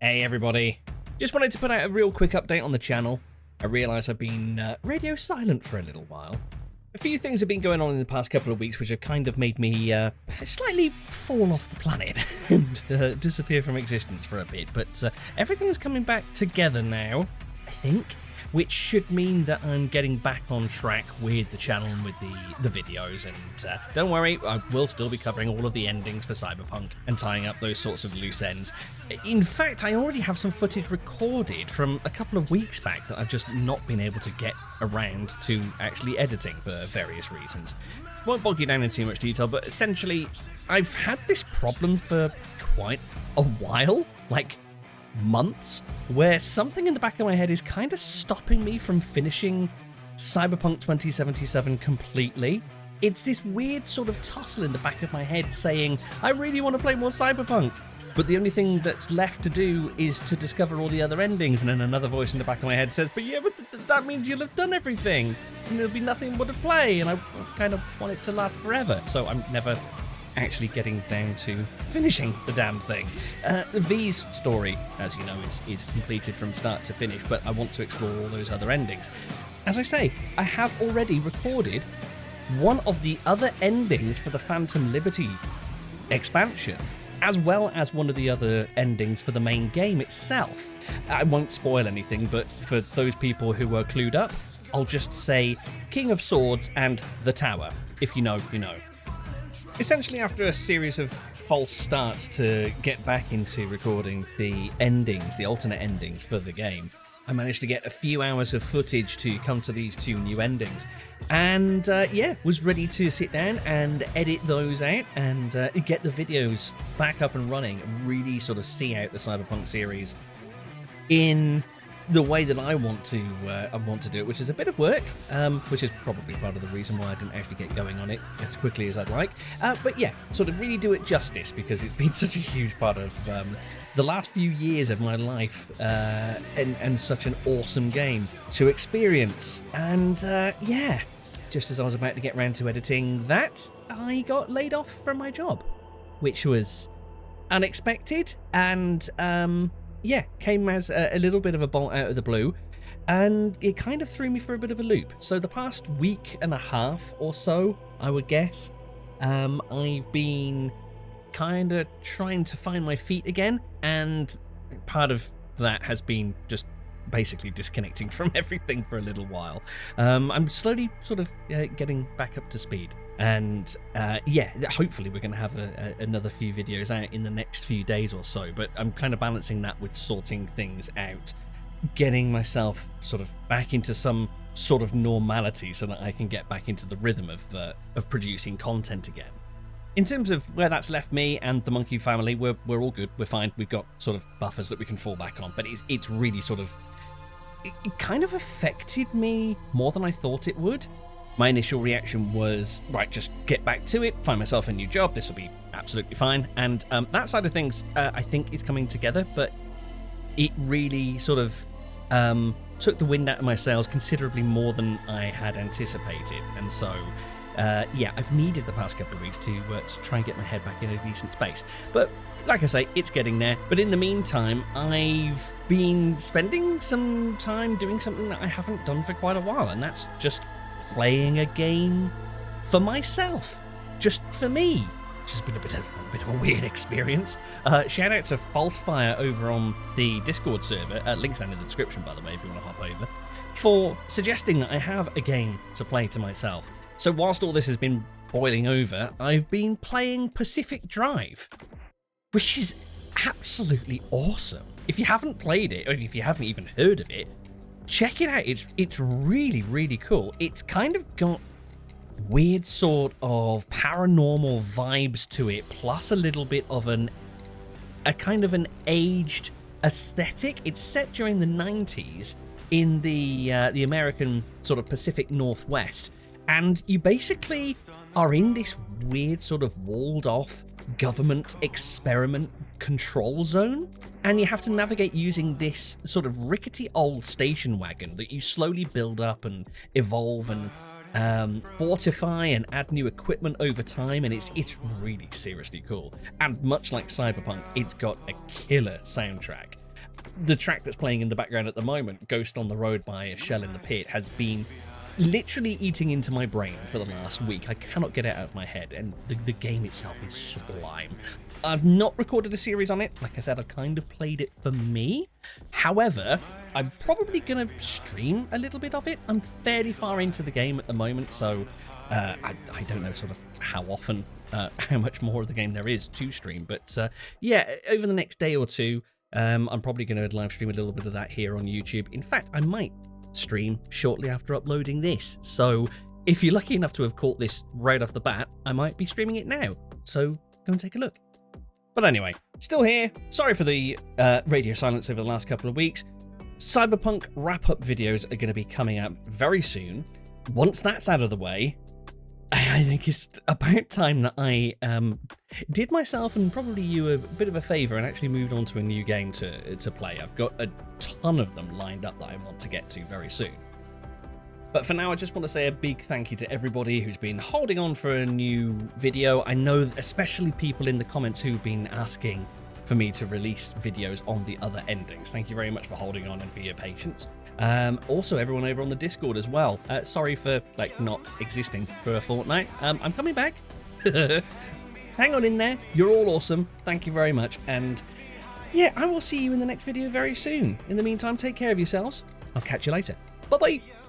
Hey everybody, just wanted to put out a real quick update on the channel. I realise I've been radio silent for a little while. A few things have been going on in the past couple of weeks which have kind of made me slightly fall off the planet and disappear from existence for a bit, but everything's coming back together now, I think, which should mean that I'm getting back on track with the channel and with the videos, and don't worry, I will still be covering all of the endings for Cyberpunk and tying up those sorts of loose ends. In fact, I already have some footage recorded from a couple of weeks back that I've just not been able to get around to actually editing for various reasons. Won't bog you down in too much detail, but essentially, I've had this problem for quite a while, like months, where something in the back of my head is kind of stopping me from finishing Cyberpunk 2077 completely. It's this weird sort of tussle in the back of my head saying, I really want to play more Cyberpunk, but the only thing that's left to do is to discover all the other endings, and then another voice in the back of my head says, but yeah, but that means you'll have done everything, and there'll be nothing more to play, and I kind of want it to last forever, so I'm never actually getting down to finishing the damn thing. V's story, as you know, is completed from start to finish, but I want to explore all those other endings. As I say, I have already recorded one of the other endings for the Phantom Liberty expansion, as well as one of the other endings for the main game itself. I won't spoil anything, but for those people who are clued up, I'll just say King of Swords and The Tower. If you know, you know. Essentially, after a series of false starts to get back into recording the endings, the alternate endings for the game, I managed to get a few hours of footage to come to these two new endings. And was ready to sit down and edit those out and get the videos back up and running and really sort of see out the Cyberpunk series in the way that I want to do it, which is a bit of work, which is probably part of the reason why I didn't actually get going on it as quickly as I'd like. But yeah, sort of really do it justice, because it's been such a huge part of the last few years of my life, and such an awesome game to experience. And just as I was about to get around to editing that, I got laid off from my job, which was unexpected and came as a little bit of a bolt out of the blue, and it kind of threw me for a bit of a loop. So the past week and a half or so, I would guess, I've been kind of trying to find my feet again, and part of that has been just basically disconnecting from everything for a little while. I'm slowly sort of getting back up to speed. And hopefully we're going to have another few videos out in the next few days or so, but I'm kind of balancing that with sorting things out, getting myself sort of back into some sort of normality so that I can get back into the rhythm of producing content again. In terms of where that's left me and the Monkey family, we're all good, we're fine, we've got sort of buffers that we can fall back on, but it's really sort of, it kind of affected me more than I thought it would. My initial reaction was, right, just get back to it, find myself a new job, this will be absolutely fine. And that side of things, I think, is coming together, but it really sort of took the wind out of my sails considerably more than I had anticipated. And so, I've needed the past couple of weeks to try and get my head back in a decent space. But like I say, it's getting there. But in the meantime, I've been spending some time doing something that I haven't done for quite a while, and that's just playing a game for myself, just for me, which has been a bit of a weird experience. Shout out to Falsefire over on the Discord server, links down in the description, by the way, if you want to hop over, for suggesting that I have a game to play to myself. So whilst all this has been boiling over, I've been playing Pacific Drive, which is absolutely awesome. If you haven't played it, or if you haven't even heard of it, check it out. It's really, really cool. It's kind of got weird sort of paranormal vibes to it, plus a little bit of a kind of an aged aesthetic. It's set during the 90s in the American sort of Pacific Northwest, and you basically are in this weird sort of walled off government experiment control zone, and you have to navigate using this sort of rickety old station wagon that you slowly build up and evolve and fortify and add new equipment over time, and it's really seriously cool. And much like Cyberpunk, it's got a killer soundtrack. the track that's playing in the background at the moment, Ghost on the Road by A Shell in the Pit, has been literally eating into my brain for the last week. I cannot get it out of my head, and the game itself is sublime. I've not recorded a series on it. Like I said, I've kind of played it for me. However, I'm probably going to stream a little bit of it. I'm fairly far into the game at the moment, so I don't know sort of how often, how much more of the game there is to stream. But yeah, over the next day or two, I'm probably going to live stream a little bit of that here on YouTube. In fact, I might stream shortly after uploading this. So if you're lucky enough to have caught this right off the bat, I might be streaming it now. So go and take a look. But anyway, still here. Sorry for the radio silence over the last couple of weeks. Cyberpunk wrap-up videos are going to be coming out very soon. Once that's out of the way, I think it's about time that I did myself and probably you a bit of a favour and actually moved on to a new game to play. I've got a ton of them lined up that I want to get to very soon. But for now, I just want to say a big thank you to everybody who's been holding on for a new video. I know especially people in the comments who've been asking for me to release videos on the other endings. Thank you very much for holding on and for your patience. Also, everyone over on the Discord as well. Sorry for not existing for a fortnight. I'm coming back. Hang on in there. You're all awesome. Thank you very much. And yeah, I will see you in the next video very soon. In the meantime, take care of yourselves. I'll catch you later. Bye-bye.